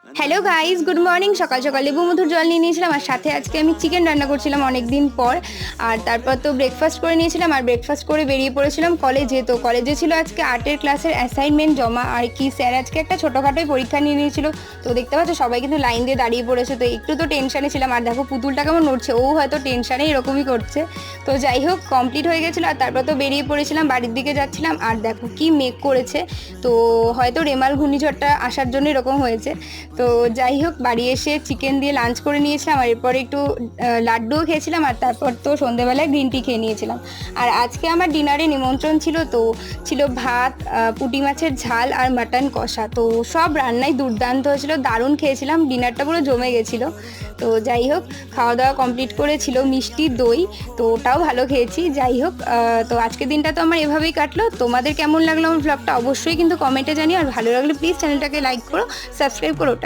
Hello guys, good morning. সকাল সকাল লেবু মধুর জল নিয়ে নিয়েছিলাম, আর সাথে আজকে আমি চিকেন রান্না করছিলাম অনেক দিন পর। আর তারপর তো ব্রেকফাস্ট করে নিয়েছিলাম, আর ব্রেকফাস্ট করে বেরিয়ে পড়েছিলাম কলেজে। তো কলেজে ছিল আজকে আর্টের ক্লাসের অ্যাসাইনমেন্ট জমা, আর কি স্যার আজকে একটা ছোটোখাটোই পরীক্ষা নিয়ে নিয়েছিল। তো দেখতে পাচ্ছ সবাই কিন্তু লাইন দিয়ে দাঁড়িয়ে পড়েছে, তো একটু তো টেনশানে ছিলাম। আর দেখো পুতুলটা কেমন নড়ছে, ও হয়তো টেনশানে এরকমই করছে। তো যাই হোক, কমপ্লিট হয়ে গেছিলো। আর তারপর তো বেরিয়ে পড়েছিলাম, বাড়ির দিকে যাচ্ছিলাম। আর দেখো কি মেঘ করেছে, তো হয়তো রেমাল ঘূর্ণিঝড়টা আসার জন্য এরকম হয়েছে। তো যাই হোক, বাড়ি এসে চিকেন দিয়ে লাঞ্চ করে নিয়েছিলাম, আর এরপরে একটু লাড্ডুও খেয়েছিলাম, আর তারপর তো সন্ধেবেলায় গ্রিন টি খেয়ে নিয়েছিলাম। আর আজকে আমার ডিনারে নিমন্ত্রণ ছিল, তো ছিল ভাত, পুঁটি মাছের ঝাল আর মাটন কষা। তো সব রান্নাই দুর্দান্ত হয়েছিল, দারুণ খেয়েছিলাম, ডিনারটা পুরো জমে গেছিলো। তো যাই হোক, খাওয়া দাওয়া কমপ্লিট করেছিল মিষ্টি দই, তো ওটাও ভালো খেয়েছি। যাই হোক, তো আজকের দিনটা তো আমার এভাবেই কাটলো। তোমাদের কেমন লাগলো আমার ব্লগটা অবশ্যই কিন্তু কমেন্টে জানিও, আর ভালো লাগলে প্লিজ চ্যানেলটাকে লাইক করো, সাবস্ক্রাইব করো।